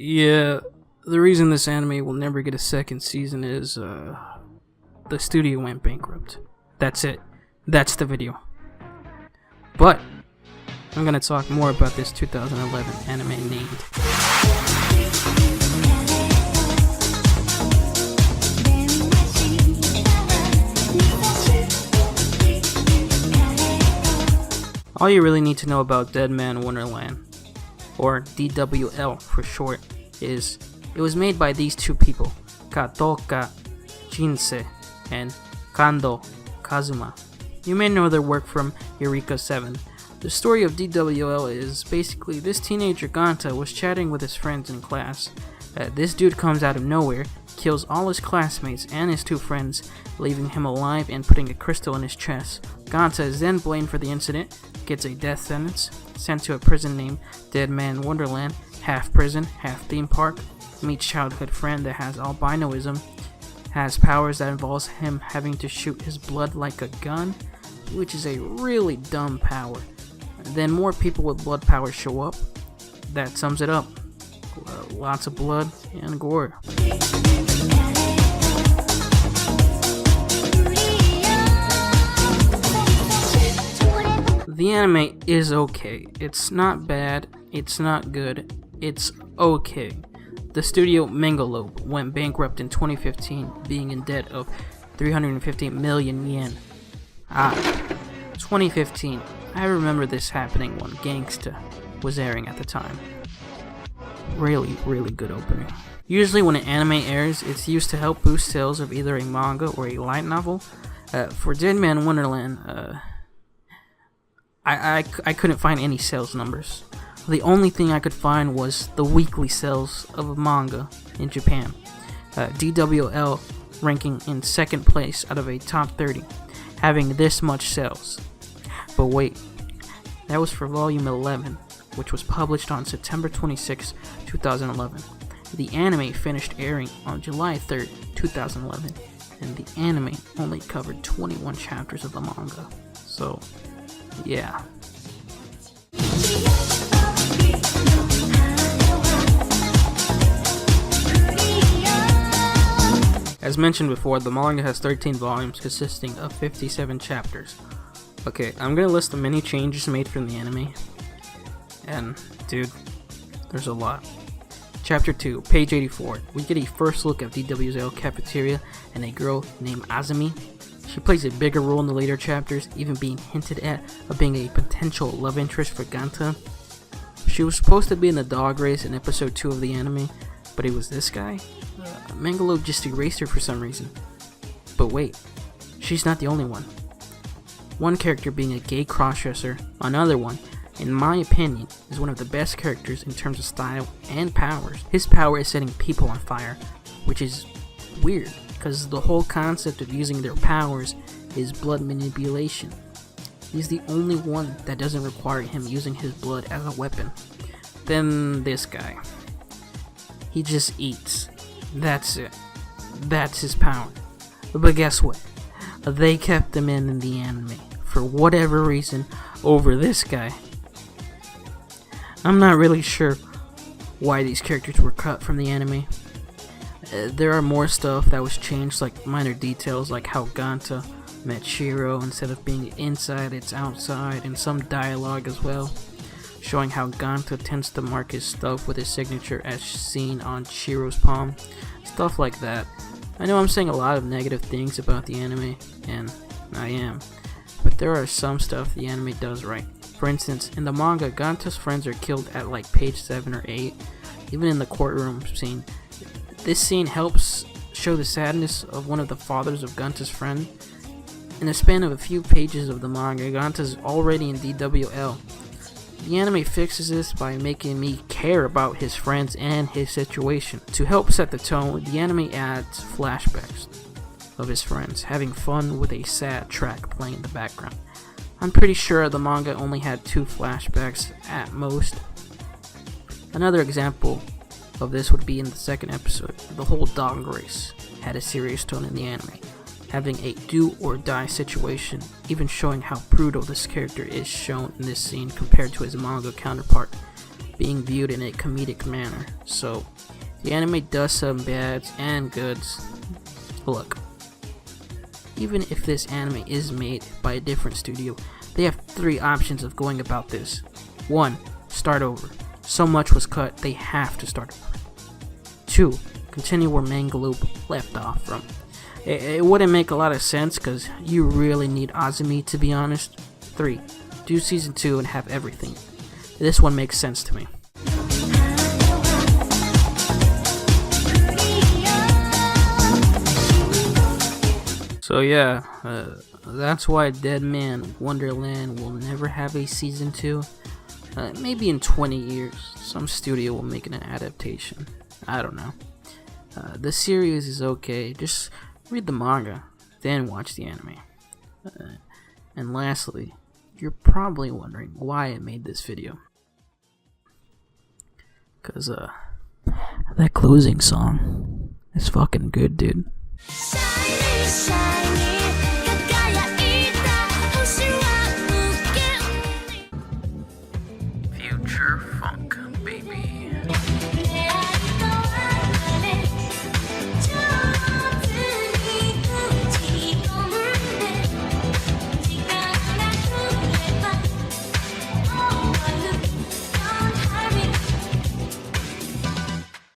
Yeah, the reason this anime will never get a second season is, the studio went bankrupt. That's it. That's the video. But, I'm gonna talk more about this 2011 anime named all you really need to know about Dead Man Wonderland, or DWL for short, is it was made by these two people, Katoka Jinsei and Kando Kazuma. You may know their work from Eureka 7. The story of DWL is basically this teenager Ganta was chatting with his friends in class. This dude comes out of nowhere, kills all his classmates and his two friends, leaving him alive and putting a crystal in his chest. Ganta is then blamed for the incident, gets a death sentence, sent to a prison named Dead Man Wonderland, half prison, half theme park, meets childhood friend that has albinism, has powers that involves him having to shoot his blood like a gun, which is a really dumb power. Then more people with blood powers show up. That sums it up. Lots of blood and gore. The anime is okay. It's not bad, it's not good, it's okay. The studio Manga went bankrupt in 2015, being in debt of 350 million yen. 2015. I remember this happening when Gangsta was airing at the time. Really good opening. Usually when an anime airs, it's used to help boost sales of either a manga or a light novel. For Dead Man Wonderland, I couldn't find any sales numbers. The only thing I could find was the weekly sales of a manga in Japan. DWL ranking in second place out of a top 30, having this much sales. But wait, that was for volume 11, which was published on September 26, 2011. The anime finished airing on July 3rd, 2011, and the anime only covered 21 chapters of the manga. So, yeah. As mentioned before, the manga has 13 volumes consisting of 57 chapters. Okay, I'm gonna list the many changes made from the anime. And, dude, there's a lot. Chapter 2, page 84. We get a first look at DWL cafeteria and a girl named Azumi. She plays a bigger role in the later chapters, even being hinted at of being a potential love interest for Ganta. She was supposed to be in the dog race in episode 2 of the anime, but it was this guy? Manga just erased her for some reason. But wait, she's not the only one. One character being a gay crossdresser, another one, in my opinion, is one of the best characters in terms of style and powers. His power is setting people on fire, which is weird, because the whole concept of using their powers is blood manipulation. He's the only one that doesn't require him using his blood as a weapon. Then this guy. He just eats. That's it. That's his power. But guess what? They kept him in the anime, for whatever reason, over this guy. I'm not really sure why these characters were cut from the anime. There are more stuff that was changed, like minor details like how Ganta met Shiro instead of being inside, it's outside, and some dialogue as well, showing how Ganta tends to mark his stuff with his signature as seen on Shiro's palm. Stuff like that. I know I'm saying a lot of negative things about the anime, and I am, but there are some stuff the anime does right. For instance, in the manga, Ganta's friends are killed at like page 7 or 8, even in the courtroom scene. This scene helps show the sadness of one of the fathers of Ganta's friend. In the span of a few pages of the manga, Ganta's already in DWL. The anime fixes this by making me care about his friends and his situation. To help set the tone, the anime adds flashbacks of his friends having fun with a sad track playing in the background. I'm pretty sure the manga only had 2 flashbacks at most. Another example of this would be in the second episode. The whole dog race had a serious tone in the anime, having a do or die situation, even showing how brutal this character is shown in this scene compared to his manga counterpart. being viewed in a comedic manner. So the anime does some bads and goods. Look, even if this anime is made by a different studio, they have 3 options of going about this. 1. Start over. So much was cut, they have to start over. 2. Continue where Manga Loop left off from. It wouldn't make a lot of sense because you really need Azumi, to be honest. 3. Do season 2 and have everything. This one makes sense to me. So yeah, that's why Dead Man Wonderland will never have a season 2. Maybe in 20 years, some studio will make an adaptation. I don't know. The series is okay, just read the manga, then watch the anime. And lastly, you're probably wondering why I made this video. Cause that closing song is fucking good, dude. Shiny, shiny.